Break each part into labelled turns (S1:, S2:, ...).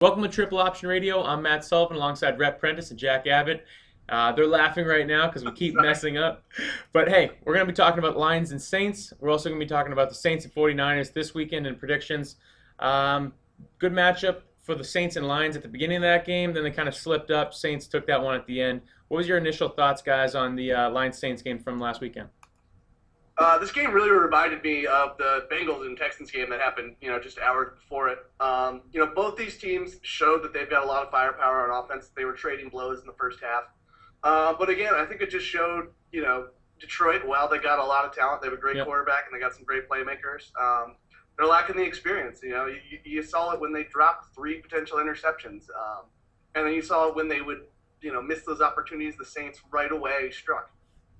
S1: Welcome to Triple Option Radio. I'm Matt Sullivan alongside Rhett Prentice and Jack Abbott. They're laughing right now because we keep messing up. But hey, we're going to be talking about Lions and Saints. We're also going to be talking about the Saints and 49ers this weekend and predictions. Good matchup for the Saints and Lions at the beginning of that game. Then they kind of slipped up. Saints took that one at the end. What was your initial thoughts, guys, on the Lions-Saints game from last weekend?
S2: This game really reminded me of the Bengals and Texans game that happened, just hours before it. Both these teams showed that they've got a lot of firepower on offense. They were trading blows in the first half. But again, I think it just showed, Detroit, while they got a lot of talent, they have a great quarterback and they got some great playmakers. They're lacking the experience. You saw it when they dropped 3 potential interceptions. And then you saw it when they would, miss those opportunities the Saints right away struck.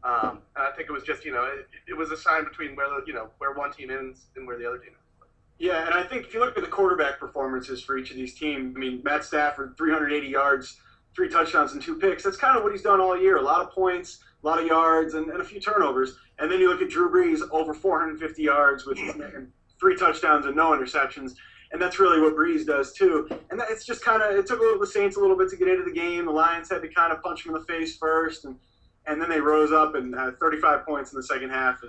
S2: And I think it was just, it was a sign between where one team ends and where the other team is.
S3: Yeah, and I think if you look at the quarterback performances for each of these teams, Matt Stafford, 380 yards, 3 touchdowns and 2 picks. That's kind of what he's done all year. A lot of points, a lot of yards, and a few turnovers. And then you look at Drew Brees, over 450 yards with 3 touchdowns and no interceptions. And that's really what Brees does too. And it's just it took the Saints a little bit to get into the game. The Lions had to kind of punch him in the face first, and then they rose up and 35 points in the second half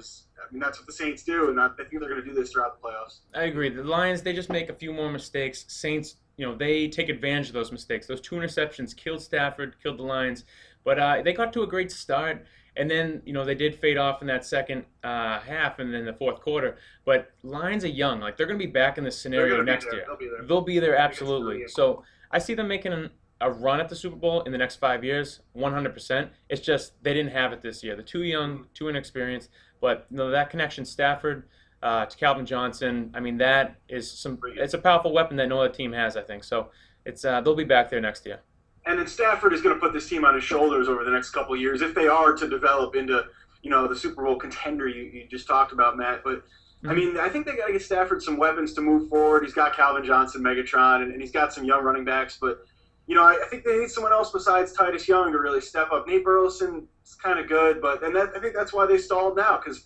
S3: that's what the Saints do, and I think they're going to do this throughout the playoffs.
S1: I agree. The Lions, they just make a few more mistakes. Saints, they take advantage of those mistakes. Those 2 interceptions killed Stafford, killed the Lions, but they got to a great start, and then, they did fade off in that second half and then the fourth quarter. But Lions are young. Like, they're going to be back in this scenario next year. They'll be there, absolutely. So I see them making a run at the Super Bowl in the next 5 years, 100%. It's just they didn't have it this year. They're too young, too inexperienced. But that connection, Stafford to Calvin Johnson, that is it's a powerful weapon that no other team has, I think. So it's they'll be back there next year.
S3: And then Stafford is going to put this team on his shoulders over the next couple of years if they are to develop into, the Super Bowl contender you just talked about, Matt. But I think they got to get Stafford some weapons to move forward. He's got Calvin Johnson, Megatron, and he's got some young running backs, but I think they need someone else besides Titus Young to really step up. Nate Burleson is kind of good, but I think that's why they stalled now because,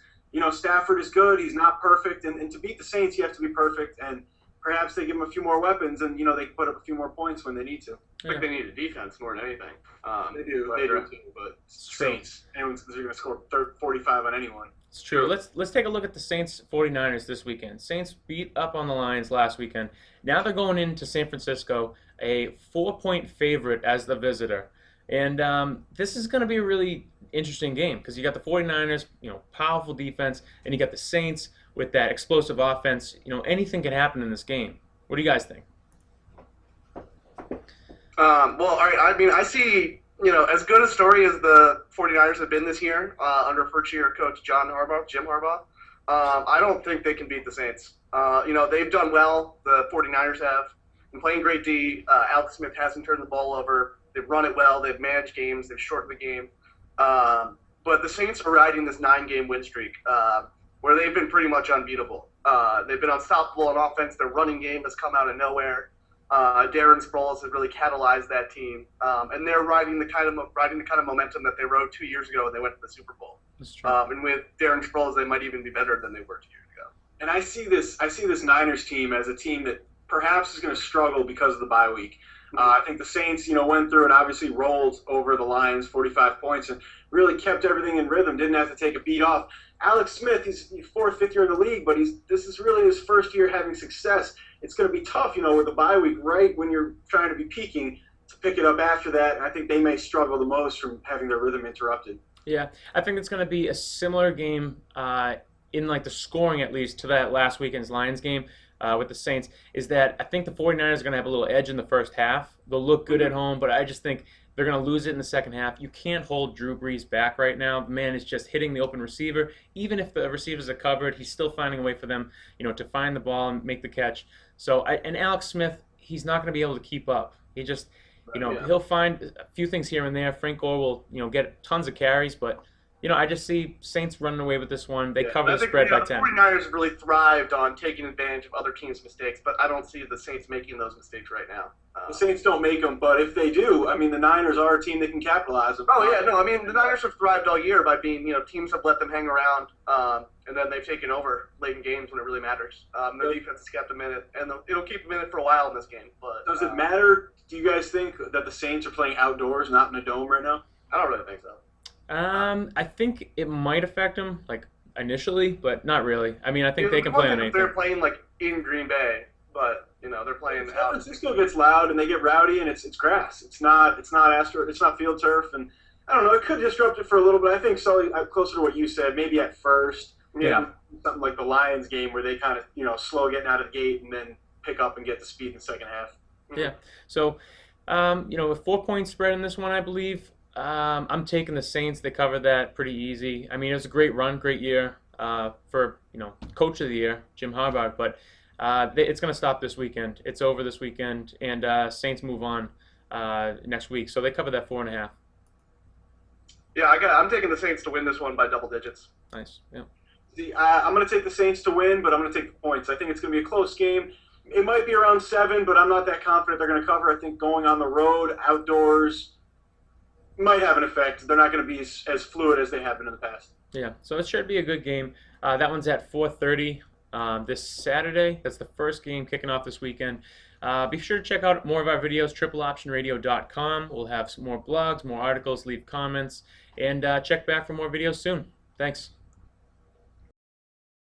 S3: Stafford is good. He's not perfect. And to beat the Saints, you have to be perfect. And perhaps they give him a few more weapons and, they can put up a few more points when they need to.
S2: I think they need a defense more than anything.
S3: They do too, but Saints, they're going to score 45 on anyone.
S1: It's true. Let's take a look at the Saints 49ers this weekend. Saints beat up on the Lions last weekend. Now they're going into San Francisco, a 4-point favorite as the visitor. And this is going to be a really interesting game because you got the 49ers, powerful defense, and you got the Saints with that explosive offense. Anything can happen in this game. What do you guys think?
S2: All right. I see, as good a story as the 49ers have been this year under first-year coach Jim Harbaugh, I don't think they can beat the Saints. They've done well, the 49ers have. Been playing great D. Alex Smith hasn't turned the ball over. They've run it well. They've managed games. They've shortened the game. But the Saints are riding this 9-game win streak where they've been pretty much unbeatable. They've been unstoppable on offense. Their running game has come out of nowhere. Darren Sproles has really catalyzed that team, and they're riding the kind of momentum that they rode 2 years ago when they went to the Super Bowl.
S1: That's true.
S2: And with Darren Sproles, they might even be better than they were 2 years ago.
S3: And I see this Niners team as a team that perhaps is going to struggle because of the bye week. I think the Saints, went through and obviously rolled over the Lions 45 points and really kept everything in rhythm, didn't have to take a beat off. Alex Smith, he's 4th, 5th year in the league, but this is really his first year having success. It's going to be tough, with the bye week right when you're trying to be peaking to pick it up after that. And I think they may struggle the most from having their rhythm interrupted.
S1: Yeah, I think it's going to be a similar game in the scoring at least to that last weekend's Lions game with the Saints, is that I think the 49ers are going to have a little edge in the first half. They'll look good at home, but I just think they're going to lose it in the second half. You can't hold Drew Brees back right now. The man is just hitting the open receiver. Even if the receivers are covered, he's still finding a way for them, to find the ball and make the catch. So, and Alex Smith, he's not going to be able to keep up. He just, he'll find a few things here and there. Frank Gore will, get tons of carries, but I just see Saints running away with this one. They
S2: Yeah,
S1: cover
S2: I
S1: the
S2: think
S1: spread by
S2: the
S1: 10.
S2: 49ers have really thrived on taking advantage of other teams' mistakes, but I don't see the Saints making those mistakes right now.
S3: The Saints don't make them, but if they do, I mean, the Niners are a team that can capitalize them.
S2: Oh yeah, no, I mean the Niners have thrived all year by being, teams have let them hang around, and then they've taken over late in games when it really matters. Their defense has kept them in it, and it'll keep them in it for a while in this game. But
S3: Does it matter? Do you guys think that the Saints are playing outdoors, not in a dome right now?
S2: I don't really think so.
S1: I think it might affect them, like initially, but not really. I mean, I think they can
S2: One
S1: play on
S2: thing if They're
S1: anything.
S2: playing like in Green Bay, but they're playing
S3: San
S2: out.
S3: Francisco gets loud and they get rowdy, and it's grass. It's not field turf, and I don't know. It could disrupt it for a little bit. I think Sully, closer to what you said, maybe at first.
S1: Yeah.
S3: Something like the Lions game where they kind of slow getting out of the gate and then pick up and get the speed in the second half.
S1: Yeah. So, a 4-point spread in this one, I believe. I'm taking the Saints. They covered that pretty easy. I mean, it was a great run, great year for coach of the year, Jim Harbaugh. But it's going to stop this weekend. It's over this weekend, and Saints move on next week. So they cover that 4.5.
S2: Yeah, I'm taking the Saints to win this one by double digits.
S1: Nice. Yeah.
S3: I'm going to take the Saints to win, but I'm going to take the points. I think it's going to be a close game. It might be around 7, but I'm not that confident they're going to cover. I think going on the road, outdoors, might have an effect. They're not going to be as fluid as they have been in the past.
S1: Yeah. So it should be a good game. That one's at 4:30 this Saturday. That's the first game kicking off this weekend. Be sure to check out more of our videos, tripleoptionradio.com. We'll have some more blogs, more articles, leave comments, and check back for more videos soon. Thanks.